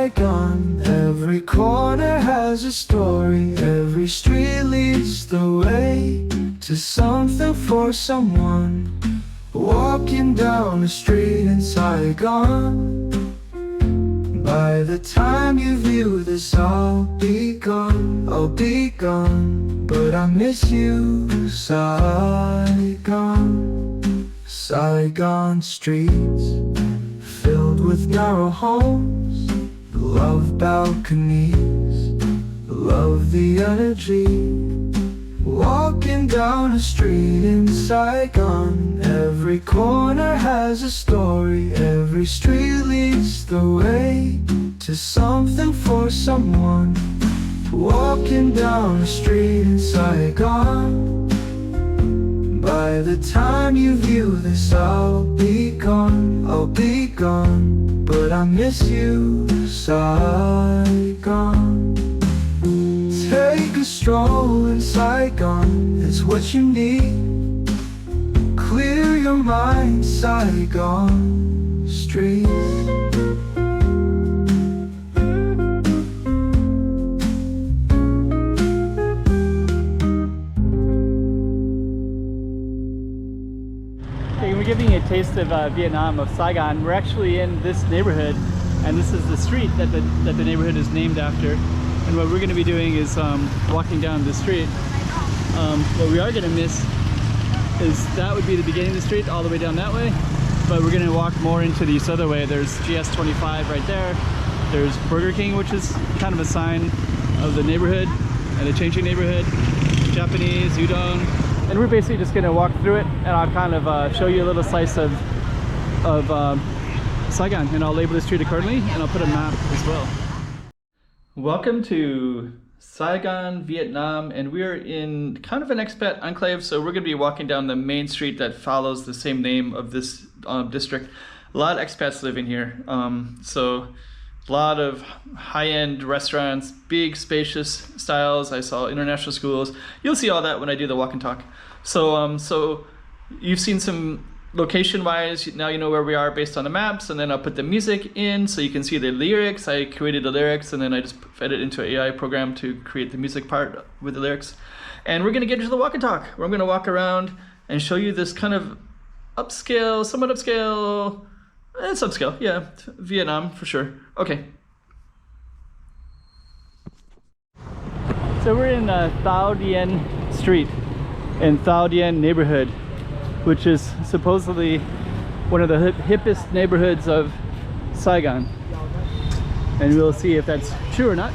Saigon. Every corner has a story, every street leads the way to something for someone. Walking down the street in Saigon. By the time you view this, I'll be gone, but I miss you, Saigon. Saigon streets, filled with narrow homes, love balconies, love the energy. Walking down a street in Saigon. Every corner has a story, every street leads the way to something for someone. Walking down a street in Saigon. By the time you view this, I'll be gone, but I miss you, Saigon. Take a stroll in Saigon, it's what you need. Clear your mind, Saigon streets. Okay, we're giving you a taste of Vietnam, of Saigon. We're actually in this neighborhood, and this is the street that the neighborhood is named after. And what we're going to be doing is walking down the street. What we are going to miss is that would be the beginning of the street, all the way down that way. But we're going to walk more into this other way. There's GS25 right there. There's Burger King, which is kind of a sign of the neighborhood and a changing neighborhood. Japanese, udon. And we're basically just going to walk through it, and I'll kind of show you a little slice of Saigon, and I'll label the street accordingly, and I'll put a map as well. Welcome to Saigon, Vietnam, and we're in kind of an expat enclave, so we're going to be walking down the main street that follows the same name of this district. A lot of expats live in here, so a lot of high-end restaurants, big spacious styles. I saw international schools. You'll see all that when I do the walk and talk. So so you've seen some location-wise, now you know where we are based on the maps, and then I'll put the music in so you can see the lyrics. I created the lyrics, and then I just fed it into an AI program to create the music part with the lyrics. And we're gonna get into the walk and talk, where I'm gonna walk around and show you this kind of upscale, somewhat upscale, it's upscale, yeah, Vietnam for sure. Okay. So we're in Thao Dien Street in Thao Dien neighborhood, which is supposedly one of the hippest neighborhoods of Saigon. And we'll see if that's true or not.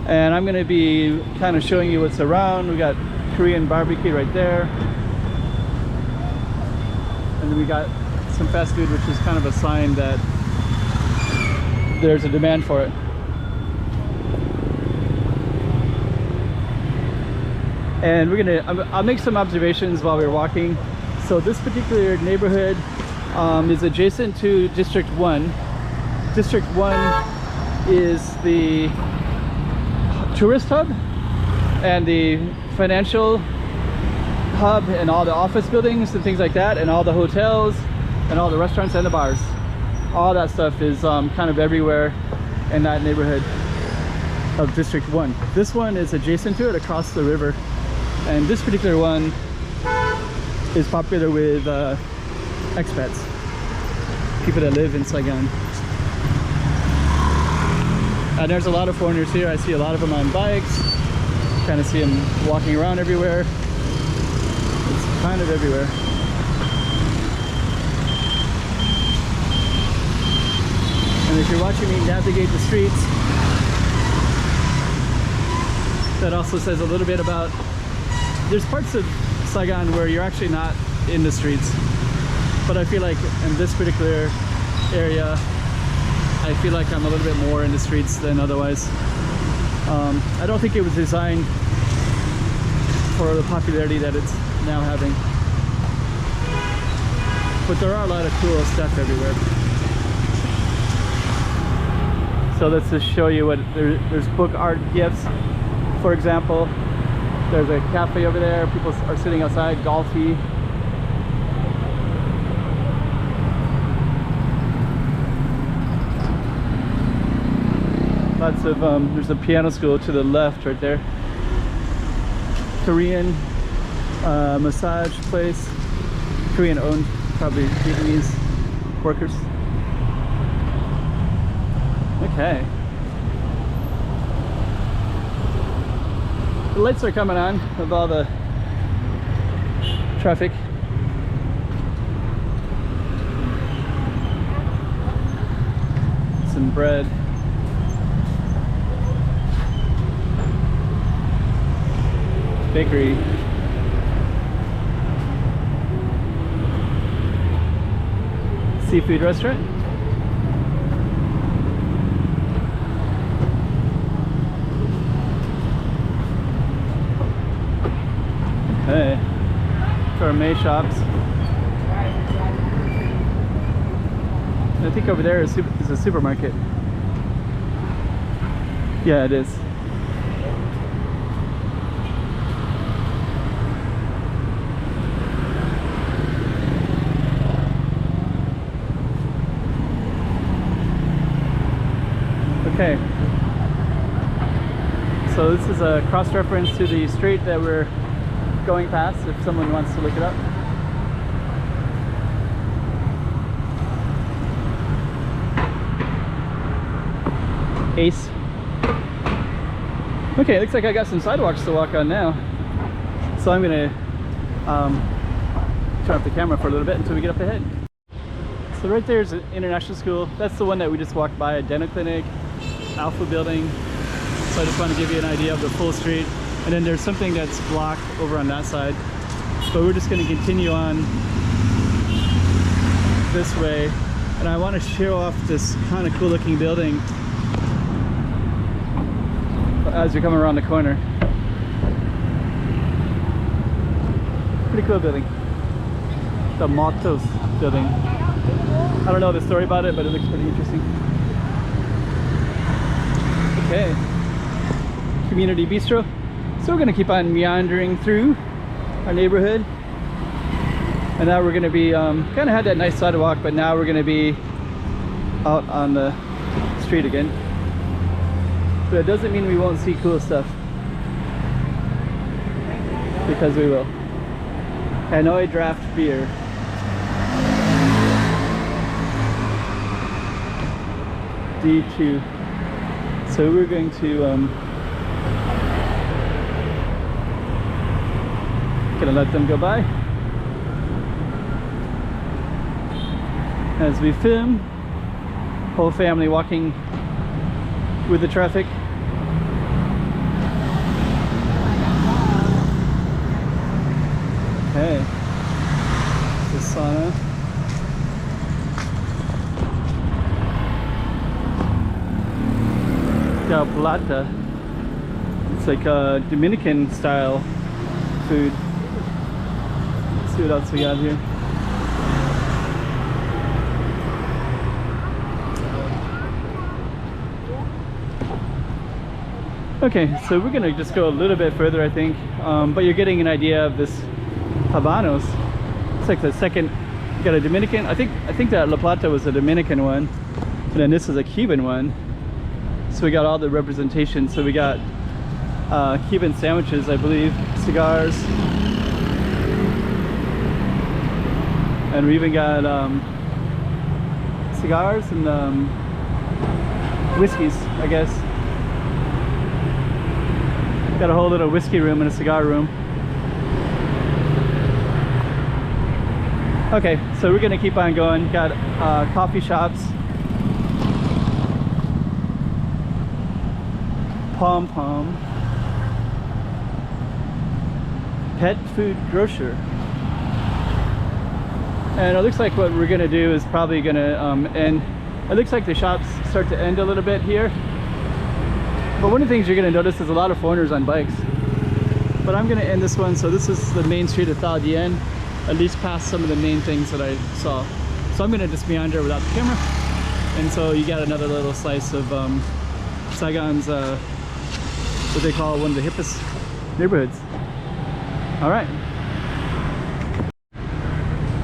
And I'm going to be kind of showing you what's around. We got Korean barbecue right there. And then we got some fast food, which is kind of a sign that there's a demand for it. And we're gonna, I'll make some observations while we're walking. So this particular neighborhood is adjacent to District 1. District 1 is the tourist hub and the financial hub and all the office buildings and things like that, and all the hotels and all the restaurants and the bars. All that stuff is kind of everywhere in that neighborhood of District 1. This one is adjacent to it, across the river. And this particular one is popular with expats, people that live in Saigon. And there's a lot of foreigners here. I see a lot of them on bikes. Kind of see them walking around everywhere. It's kind of everywhere. And if you're watching me navigate the streets, that also says a little bit about, there's parts of Saigon where you're actually not in the streets, but I feel like in this particular area, I feel like I'm a little bit more in the streets than otherwise. I don't think it was designed for the popularity that it's now having, but there are a lot of cool stuff everywhere. So let's just show you what there's book art gifts, for example. There's a cafe over there. People are sitting outside, golfy. Lots of, there's a piano school to the left right there. Korean massage place. Korean owned, probably Vietnamese workers. Okay. The lights are coming on with all the traffic. Some bread. Bakery. Seafood restaurant. Okay. Gourmet shops. I think over there is a supermarket. Yeah, it is. Okay. So this is a cross-reference to the street that we're going past, if someone wants to look it up. Ace. Okay, looks like I got some sidewalks to walk on now. So I'm gonna turn off the camera for a little bit until we get up ahead. So right there's an international school. That's the one that we just walked by, a dental clinic, Alpha building. So I just want to give you an idea of the full street. And then there's something that's blocked over on that side. But we're just going to continue on this way. And I want to show off this kind of cool looking building as you're coming around the corner. Pretty cool building. The Matos building. I don't know the story about it, but it looks pretty interesting. Okay. Community bistro. So we're going to keep on meandering through our neighborhood. And now we're going to be, kind of had that nice sidewalk, but now we're going to be out on the street again. But it doesn't mean we won't see cool stuff. Because we will. Hanoi draft beer. D2. So we're going to gonna let them go by as we film. Whole family walking with the traffic. Okay, the sauna. Gal Plata. It's like a Dominican style food. Let's see what else we got here. Okay, so we're gonna just go a little bit further, I think, but you're getting an idea of this Habanos. It's like the second. You got a Dominican. I think that La Plata was a Dominican one, and then this is a Cuban one. So we got all the representation. So we got Cuban sandwiches, I believe, cigars, and we even got cigars and whiskeys, I guess. Got a whole little whiskey room and a cigar room. Okay, so we're gonna keep on going. Got coffee shops, Pom Pom, pet food grocer, and it looks like what we're gonna do is probably gonna end. It looks like the shops start to end a little bit here. But one of the things you're going to notice is a lot of foreigners on bikes. But I'm going to end this one. So this is the main street of Thao Dien, at least past some of the main things that I saw. So I'm going to just meander without the camera. And so you got another little slice of Saigon's, what they call one of the hippest neighborhoods. All right.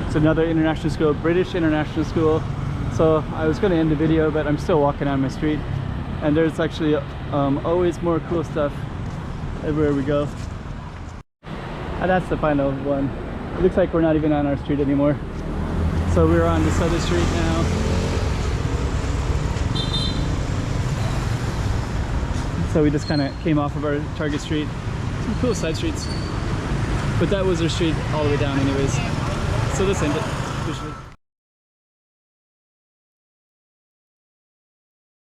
It's another international school, British international school. So I was going to end the video, but I'm still walking on my street. And there's actually always more cool stuff everywhere we go. And that's the final one. It looks like we're not even on our street anymore. So we're on this other street now. So we just kind of came off of our target street. Some cool side streets. But that was our street all the way down anyways. So let's end it officially.